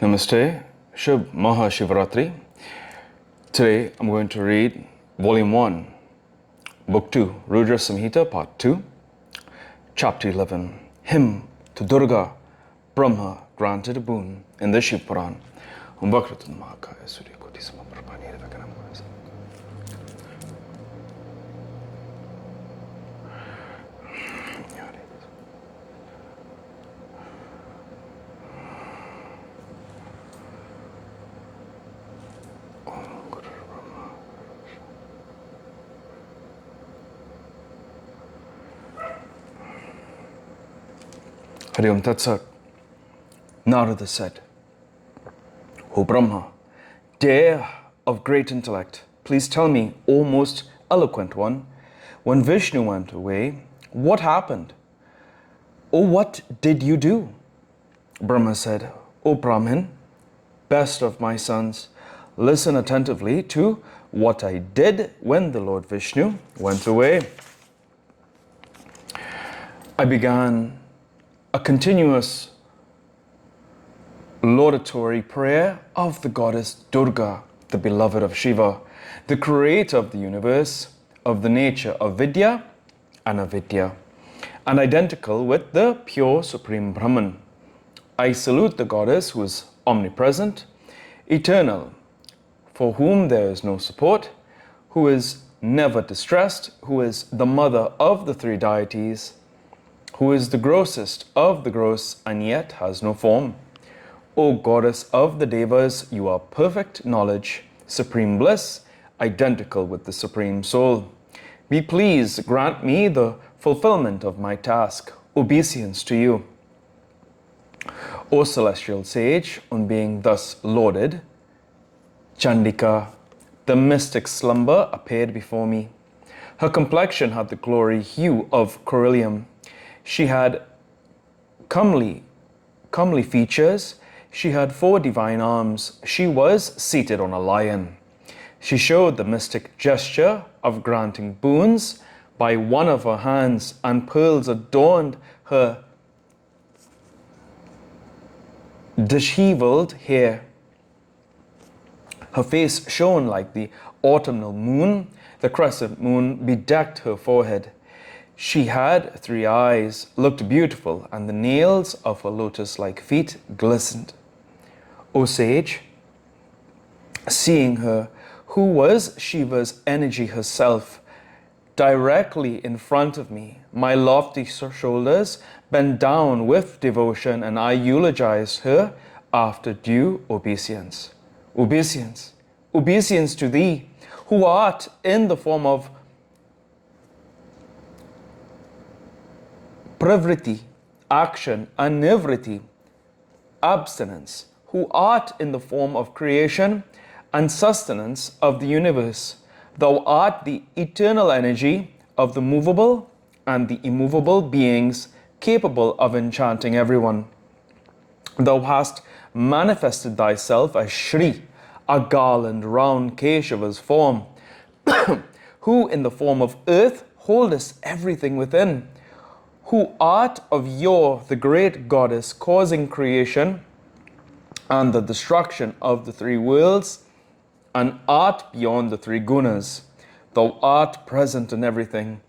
Namaste, Shubh Maha Shivaratri. Today I'm going to read Volume 1, Book 2, Rudra Samhita, Part 2, Chapter 11, Hymn to Durga, Brahma granted a boon in the Shiva Puran. Vakratun Mahakaya Surya Koti Samaprabhani Revakanam. Hari Om Tat Sat. Narada said, O Brahma, dear of great intellect, please tell me, O most eloquent one, when Vishnu went away, what happened? O what did you do? Brahma said, O Brahmin, best of my sons, listen attentively to what I did when the Lord Vishnu went away. I began a continuous laudatory prayer of the goddess Durga, the beloved of Shiva, the creator of the universe, of the nature of Vidya and Avidya, and identical with the pure Supreme Brahman. I salute the goddess who is omnipresent, eternal, for whom there is no support, who is never distressed, who is the mother of the three deities, who is the grossest of the gross and yet has no form. O goddess of the Devas, you are perfect knowledge, supreme bliss, identical with the Supreme Soul. Be pleased, grant me the fulfillment of my task, obeisance to you. O celestial sage, on being thus lauded, Chandika, the mystic slumber, appeared before me. Her complexion had the glory hue of coryllium. She had comely features. She had 4 divine arms. She was seated on a lion. She showed the mystic gesture of granting boons by one of her hands, and pearls adorned her disheveled hair. Her face shone like the autumnal moon. The crescent moon bedecked her forehead. She had 3 eyes, looked beautiful, and the nails of her lotus-like feet glistened. O sage, seeing her, who was Shiva's energy herself, directly in front of me, my lofty shoulders bent down with devotion, and I eulogized her after due obeisance. Obeisance, obeisance to thee, who art in the form of pravriti, action, and nivriti, abstinence, who art in the form of creation and sustenance of the universe. Thou art the eternal energy of the movable and the immovable beings, capable of enchanting everyone. Thou hast manifested thyself as Shri, a garland round Keshava's form, who in the form of earth holdest everything within, who art of yore the great goddess causing creation and the destruction of the 3 worlds, and art beyond the 3 gunas. Thou art present in everything,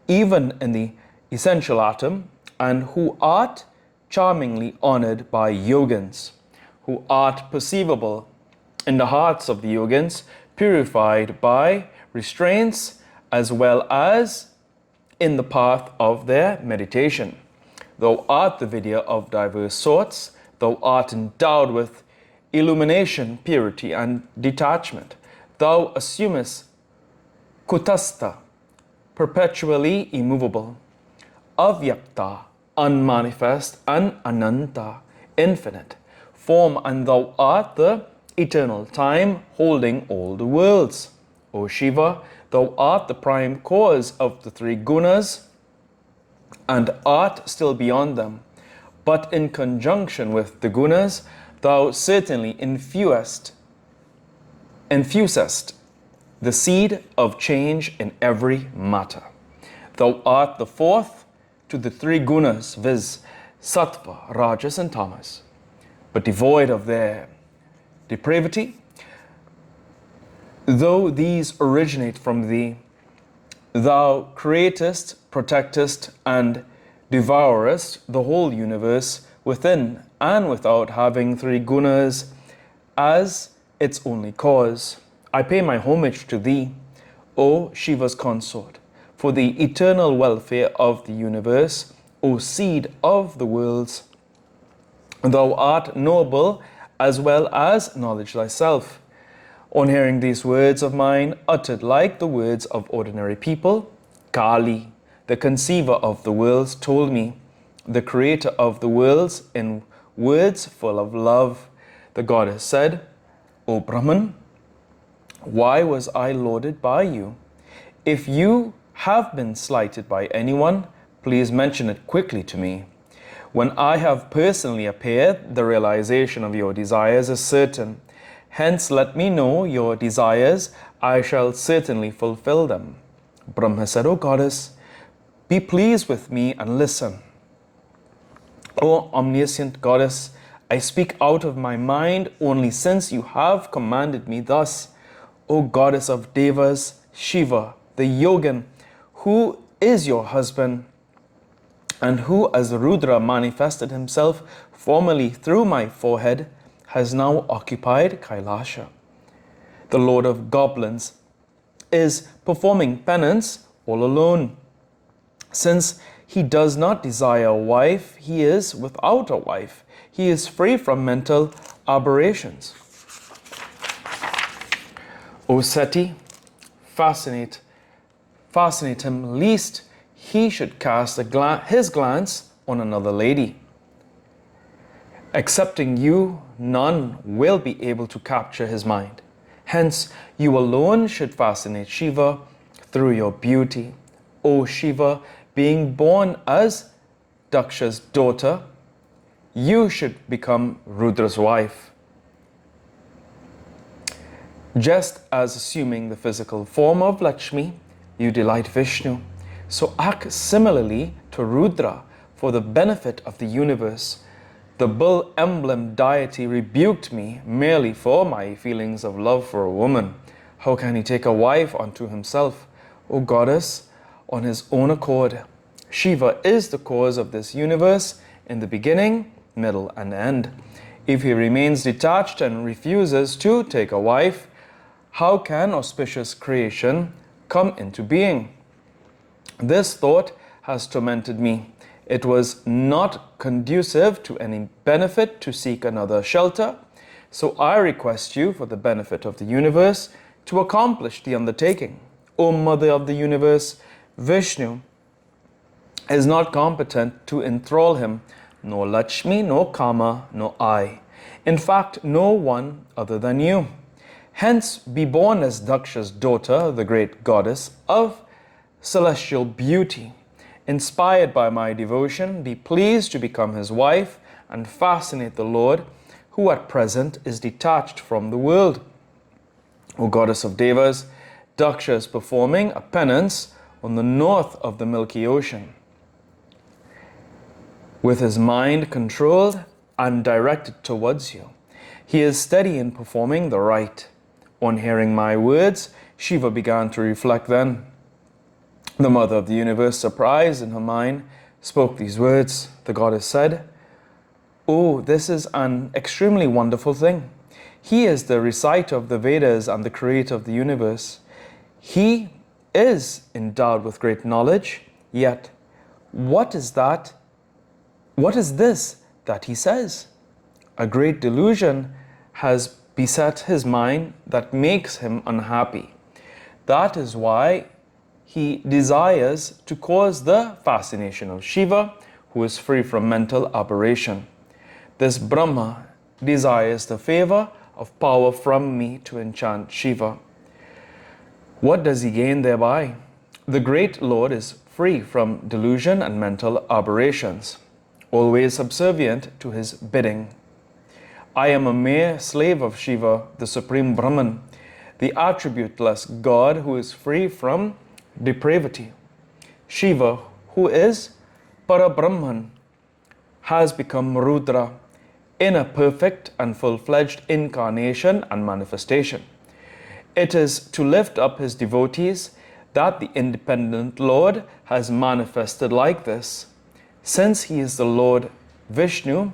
even in the essential atom, and who art charmingly honored by yogins, who art perceivable in the hearts of the yogins, purified by restraints as well as in the path of their meditation. Thou art the Vidya of diverse sorts. Thou art endowed with illumination, purity, and detachment. Thou assumest kutastha, perpetually immovable, avyakta, unmanifest, and ananta, infinite form, and thou art the eternal time holding all the worlds. O Shiva, thou art the prime cause of the 3 gunas and art still beyond them. But in conjunction with the gunas, thou certainly infusest the seed of change in every matter. Thou art the 4th to the 3 gunas, viz. Sattva, Rajas, and Tamas. but devoid of their depravity. Though these originate from thee, thou createst, protectest, and devourest the whole universe within and without, having three gunas as its only cause. I pay my homage to thee, O Shiva's consort, for the eternal welfare of the universe, O seed of the worlds. Thou art knowable as well as knowledge thyself. On hearing these words of mine, uttered like the words of ordinary people, Kali, the conceiver of the worlds, told me, the creator of the worlds, in words full of love, the goddess said, O Brahman, why was I lauded by you? If you have been slighted by anyone, please mention it quickly to me. When I have personally appeared, the realization of your desires is certain. Hence, let me know your desires. I shall certainly fulfill them. Brahma said, O goddess, be pleased with me and listen. O omniscient goddess, I speak out of my mind only since you have commanded me thus. O goddess of devas, Shiva, the yogin, who is your husband, and who as Rudra manifested himself formerly through my forehead, has now occupied Kailasha. The Lord of Goblins is performing penance all alone. Since he does not desire a wife, he is without a wife. He is free from mental aberrations. O Seti, fascinate him lest he should cast his glance on another lady. Excepting you, none will be able to capture his mind. Hence, you alone should fascinate Shiva through your beauty. O Shiva, being born as Daksha's daughter, you should become Rudra's wife. Just as assuming the physical form of Lakshmi, you delight Vishnu, so act similarly to Rudra for the benefit of the universe. The bull emblem deity rebuked me merely for my feelings of love for a woman. How can he take a wife unto himself? O goddess, on his own accord, Shiva is the cause of this universe in the beginning, middle, and end. If he remains detached and refuses to take a wife, how can auspicious creation come into being? This thought has tormented me. It was not conducive to any benefit to seek another shelter, so I request you, for the benefit of the universe, to accomplish the undertaking. O Mother of the universe, Vishnu is not competent to enthrall him, nor Lakshmi, nor Kama, nor I. In fact, no one other than you. Hence, be born as Daksha's daughter, the great goddess of celestial beauty. Inspired by my devotion, be pleased to become his wife and fascinate the Lord, who at present is detached from the world. O goddess of Devas, Daksha is performing a penance on the north of the Milky Ocean. With his mind controlled and directed towards you, he is steady in performing the rite. On hearing my words, Shiva began to reflect then. The mother of the universe, surprised in her mind, spoke these words. The goddess said, Oh, this is an extremely wonderful thing. He is the reciter of the Vedas and the creator of the universe. He is endowed with great knowledge, yet what is that? What is this that he says? A great delusion has beset his mind that makes him unhappy. That is why he desires to cause the fascination of Shiva, who is free from mental aberration. This Brahma desires the favor of power from me to enchant Shiva. What does he gain thereby? The great Lord is free from delusion and mental aberrations, always subservient to his bidding. I am a mere slave of Shiva, the supreme Brahman, the attributeless God who is free from depravity. Shiva, who is Parabrahman, has become Rudra. in a perfect and full-fledged incarnation and manifestation. It is to lift up his devotees that the independent Lord has manifested like this. Since he is the Lord Vishnu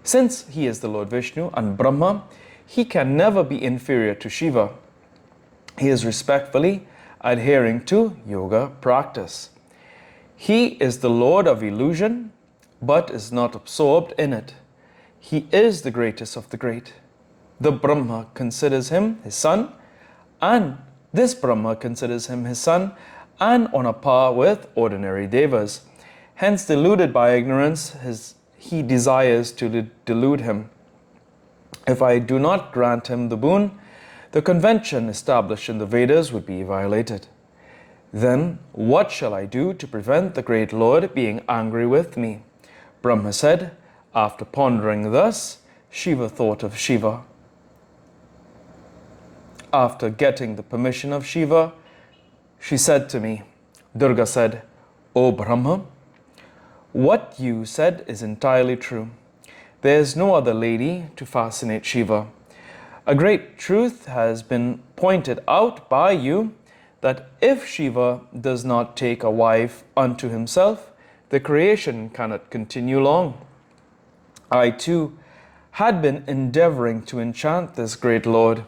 and Brahma, he can never be inferior to Shiva. He is respectfully adhering to yoga practice. He is the Lord of illusion, but is not absorbed in it. He is the greatest of the great. The Brahma considers him his son, and this Brahma considers him his son, and on a par with ordinary devas. Hence, deluded by ignorance, he desires to delude him. If I do not grant him the boon, the convention established in the Vedas would be violated. Then what shall I do to prevent the great Lord being angry with me? Brahma said. After pondering thus, Shiva thought of Shiva. After getting the permission of Shiva, she said to me, Durga said, O Brahma, what you said is entirely true. There is no other lady to fascinate Shiva. A great truth has been pointed out by you, that if Shiva does not take a wife unto himself, the creation cannot continue long. I too had been endeavoring to enchant this great Lord.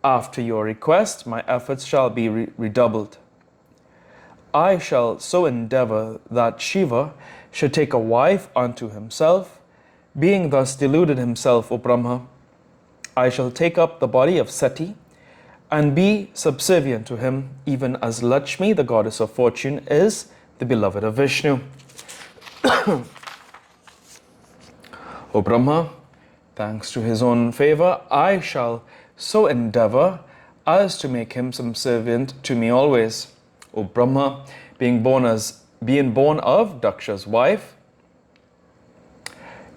After your request, my efforts shall be redoubled. I shall so endeavor that Shiva should take a wife unto himself. Being thus deluded himself, O Brahma, I shall take up the body of Sati and be subservient to him, even as Lakshmi, the goddess of fortune, is the beloved of Vishnu. O Brahma, thanks to his own favor, I shall so endeavor as to make him subservient to me always. O Brahma, being born of Daksha's wife,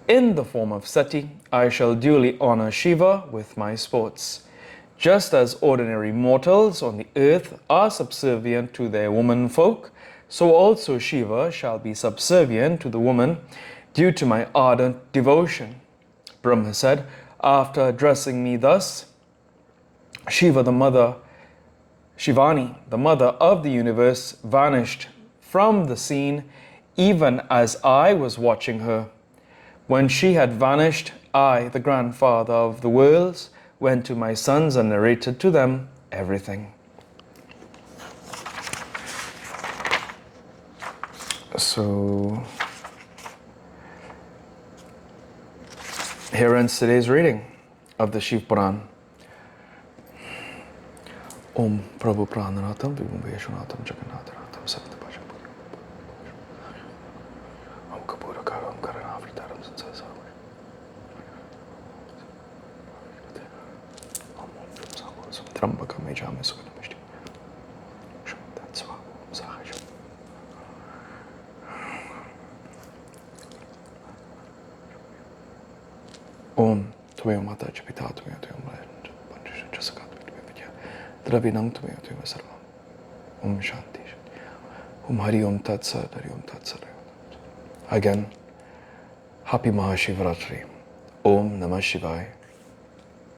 in the form of Sati, I shall duly honor Shiva with my sports. Just as ordinary mortals on the earth are subservient to their woman folk, so also Shiva shall be subservient to the woman due to my ardent devotion. Brahma said, after addressing me thus, Shivani, the mother of the universe, vanished from the scene even as I was watching her. When she had vanished, I, the grandfather of the worlds, went to my sons and narrated to them everything. So, here ends today's reading of the Shiv Puran. Om Prabhu Prananatam Vibhum Veshwanatam Jagannatanatam Samhita Om Kapura Karam Karanavataram Sansasa Om Trambaka Mejame Suganamishti Shamatat Sahajam. Om Tvaya Mata Chapita Tvaya Tvaya Jasakat Dravinam Tvaya Tvaya Sarvam. Om Shanti. Om Hari Om Tat Sat, Hari Om Tat Sat. Again, Happy Mahashivratri. Om Namah Shivaya.